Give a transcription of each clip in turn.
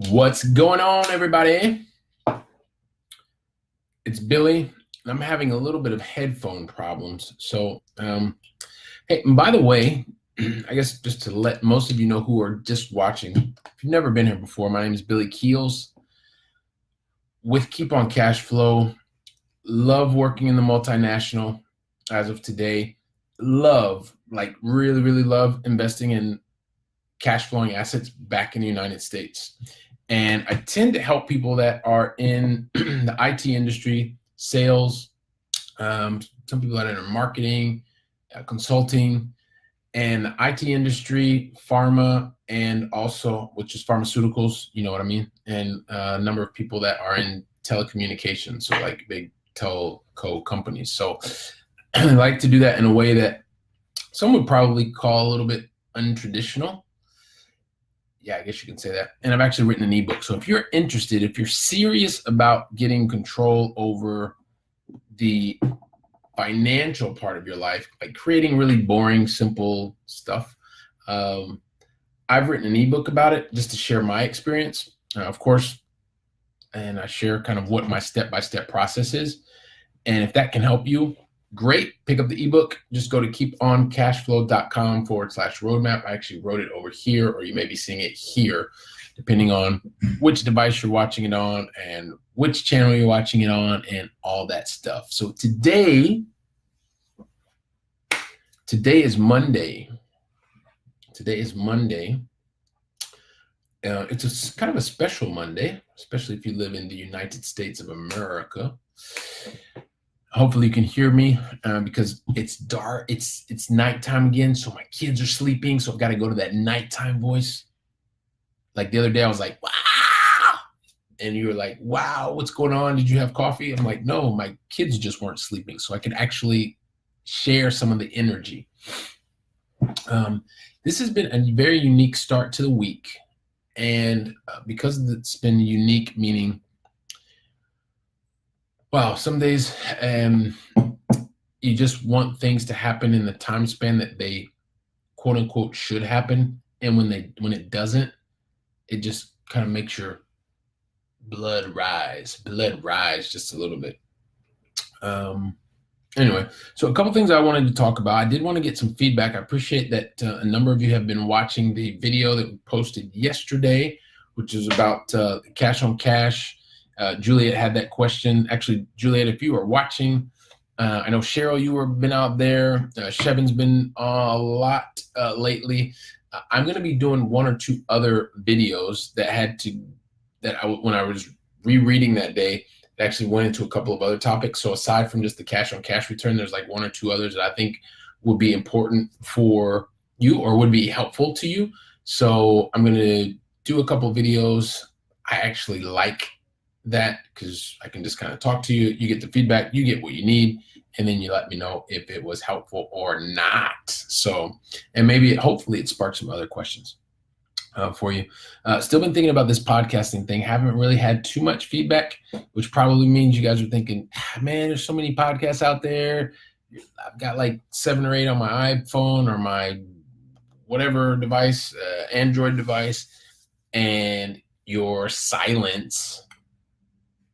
What's going on, everybody? It's Billy, and I'm having a little bit of headphone problems. So, hey, and by the way, I guess just to let most of you know who are just watching, if you've never been here before, my name is Billy Keels with Keep on Cash Flow. Love working in the multinational as of today. Love, really love investing in cash flowing assets back in the United States. And I tend to help people that are in the IT industry, sales, some people that are in marketing, consulting, and the IT industry, pharma, and also, which is pharmaceuticals, you know what I mean? And a number of people that are in telecommunications, so like big telco companies. So I like to do that in a way that some would probably call a little bit untraditional. Yeah, I guess you can say that. And I've actually written an ebook. So if you're interested, if you're serious about getting control over the financial part of your life, like creating really boring, simple stuff, I've written an ebook about it just to share my experience, of course, and I share kind of what my step-by-step process is. And if that can help you, great. Pick up the ebook. Just go to keeponcashflow.com/roadmap. I actually wrote it over here, or you may be seeing it here, depending on which device you're watching it on and which channel you're watching it on and all that stuff. So today is Monday. It's kind of a special Monday, especially if you live in the United States of America. Hopefully you can hear me because it's dark. It's nighttime again, so my kids are sleeping, so I've got to go to that nighttime voice. Like the other day, I was like, wow! And you were like, wow, what's going on? Did you have coffee? I'm like, no, my kids just weren't sleeping, so I could actually share some of the energy. This has been a very unique start to the week, and because it's been unique, meaning wow, some days you just want things to happen in the time span that they quote unquote should happen. And when it doesn't, it just kind of makes your blood rise just a little bit. Anyway, so a couple things I wanted to talk about. I did want to get some feedback. I appreciate that a number of you have been watching the video that we posted yesterday, which is about cash on cash. Juliet had that question. Actually, Juliet, if you are watching, I know Cheryl, you have been out there. Shevin's been a lot lately. I'm going to be doing one or two other videos when I was rereading that day, it actually went into a couple of other topics. So aside from just the cash on cash return, there's like one or two others that I think would be important for you or would be helpful to you. So I'm going to do a couple of videos. I actually like that because I can just kind of talk to you. You get the feedback, you get what you need, and then you let me know if it was helpful or not. So, and maybe hopefully it sparks some other questions for you. Still been thinking about this podcasting thing. Haven't really had too much feedback, which probably means you guys are thinking, man, there's so many podcasts out there. I've got like 7 or 8 on my iPhone or my whatever device, Android device, and your silence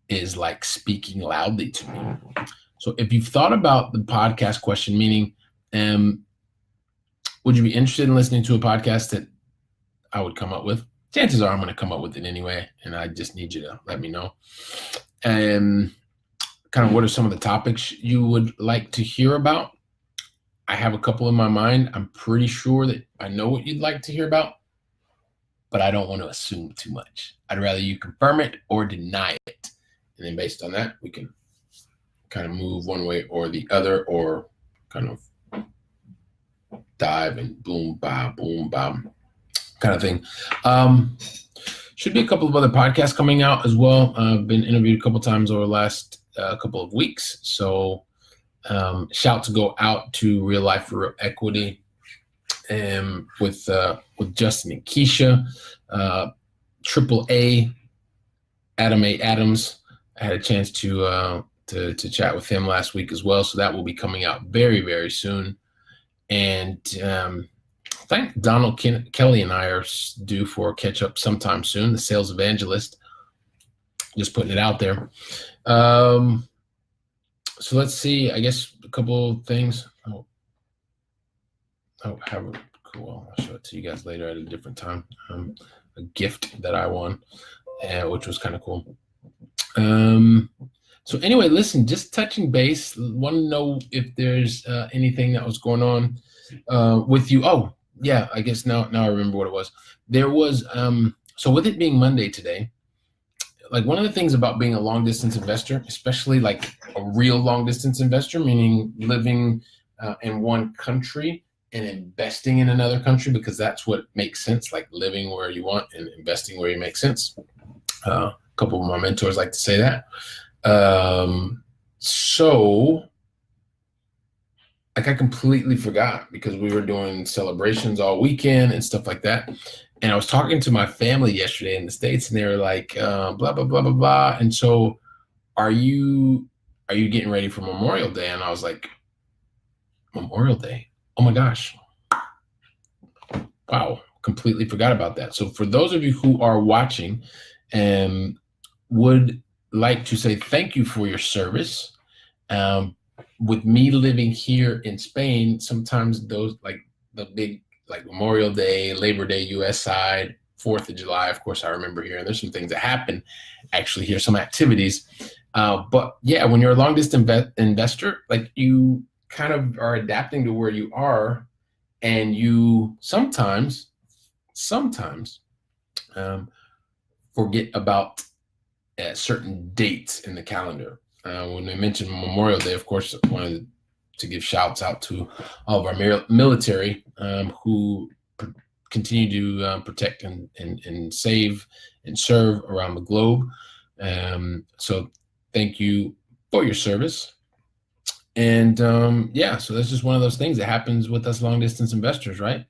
is like speaking loudly to me. So if you've thought about the podcast question, meaning, would you be interested in listening to a podcast that I would come up with? Chances are I'm going to come up with it anyway, and I just need you to let me know. And kind of what are some of the topics you would like to hear about? I have a couple in my mind. I'm pretty sure that I know what you'd like to hear about, but I don't want to assume too much. I'd rather you confirm it or deny it. And then based on that, we can kind of move one way or the other, or kind of dive and boom, bam, kind of thing. Should be a couple of other podcasts coming out as well. I've been interviewed a couple times over the last couple of weeks. So shout to go out to Real Life for Real Equity with Justin and Keisha, Triple A, Adam A. Adams. I had a chance to chat with him last week as well. So that will be coming out very, very soon. And think Donald Kelly and I are due for a catch up sometime soon. The sales evangelist, just putting it out there. So let's see. I guess a couple of things. Cool. I'll show it to you guys later at a different time. A gift that I won, which was kind of cool. So anyway, listen, just touching base. Want to know if there's anything that was going on with you. Oh, yeah, I guess now I remember what it was. There was so with it being Monday today, like one of the things about being a long distance investor, especially like a real long distance investor, meaning living in one country and investing in another country, because that's what makes sense, like living where you want and investing where you make sense. A couple of my mentors like to say that. So like I completely forgot because we were doing celebrations all weekend and stuff like that. And I was talking to my family yesterday in the States, and they were like, blah, blah, blah, blah, blah. And so are you getting ready for Memorial Day? And I was like, Memorial Day? Oh my gosh. Wow. Completely forgot about that. So for those of you who are watching and would like to say thank you for your service. With me living here in Spain, sometimes those like the big like Memorial Day, Labor Day, US side, 4th of July, of course, I remember here. And there's some things that happen actually here, some activities. But yeah, when you're a long distance investor, like you kind of are adapting to where you are, and you sometimes forget about certain dates in the calendar. When I mentioned Memorial Day, of course, I wanted to give shouts out to all of our military who continue to protect and save and serve around the globe. So thank you for your service. And yeah, so that's just one of those things that happens with us long distance investors, right?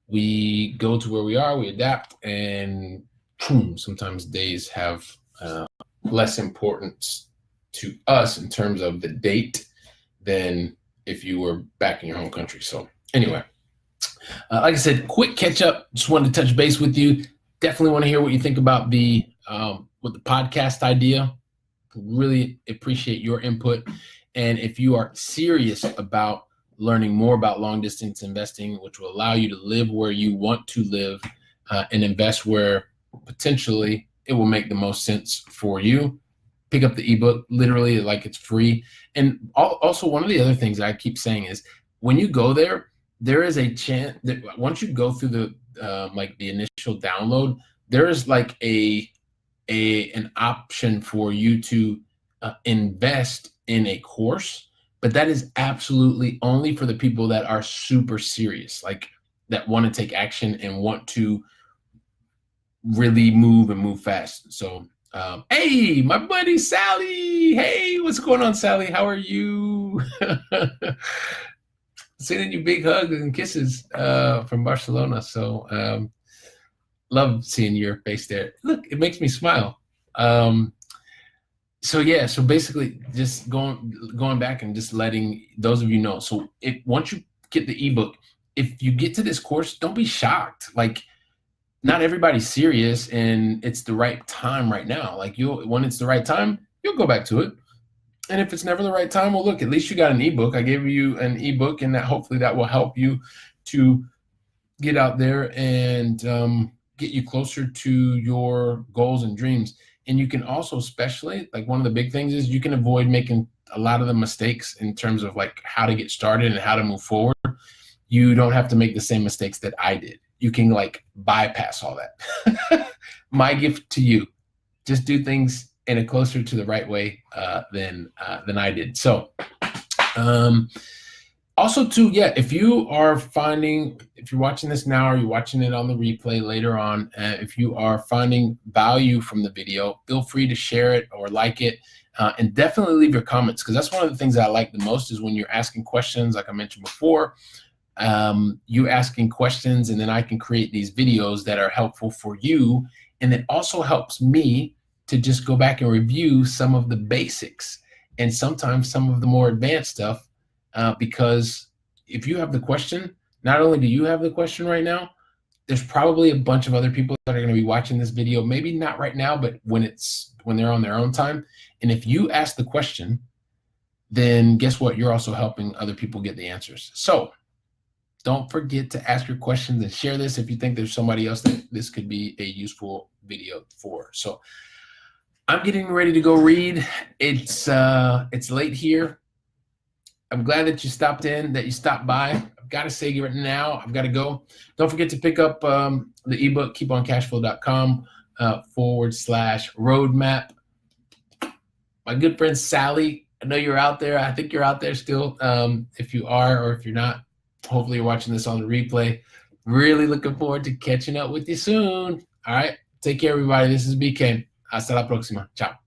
We go to where we are, we adapt, and boom, sometimes days have less importance to us in terms of the date than if you were back in your home country. So anyway, like I said, quick catch up. Just wanted to touch base with you. Definitely want to hear what you think about with the podcast idea. Really appreciate your input. And if you are serious about learning more about long distance investing, which will allow you to live where you want to live and invest where potentially it will make the most sense for you, pick up the ebook. Literally, like, it's free. And also, one of the other things I keep saying is when you go there, there is a chance that once you go through the like the initial download, there is like an option for you to invest in a course, but that is absolutely only for the people that are super serious, like that want to take action and want to really move fast. So hey, my buddy Sally. Hey, what's going on, Sally? How are you? Sending you big hugs and kisses from Barcelona. So love seeing your face there. Look, it makes me smile. So yeah, so basically just going back and just letting those of you know. So once you get the ebook, if you get to this course, don't be shocked. Like, not everybody's serious, and it's the right time right now. Like, when it's the right time, you'll go back to it. And if it's never the right time, well, look, at least you got an ebook. I gave you an ebook, and that hopefully that will help you to get out there and get you closer to your goals and dreams. And you can also, especially, like, one of the big things is you can avoid making a lot of the mistakes in terms of like how to get started and how to move forward. You don't have to make the same mistakes that I did. You can like bypass all that. My gift to you, just do things in a closer to the right way than I did. So also too, yeah, if you're watching this now or you're watching it on the replay later on, if you are finding value from the video, feel free to share it or like it, and definitely leave your comments, because that's one of the things that I like the most is when you're asking questions, like I mentioned before. You asking questions, and then I can create these videos that are helpful for you. And it also helps me to just go back and review some of the basics and sometimes some of the more advanced stuff, because if you have the question, not only do you have the question right now, there's probably a bunch of other people that are going to be watching this video, maybe not right now, but when they're on their own time. And if you ask the question, then guess what? You're also helping other people get the answers. So don't forget to ask your questions and share this if you think there's somebody else that this could be a useful video for. So I'm getting ready to go read. It's late here. I'm glad that you stopped in, that you stopped by. I've got to say right now, I've got to go. Don't forget to pick up the ebook, keeponcashflow.com /roadmap. My good friend Sally, I know you're out there. I think you're out there still. If you are, or if you're not, hopefully you're watching this on the replay. Really looking forward to catching up with you soon. All right. Take care, everybody. This is BK. Hasta la próxima. Ciao.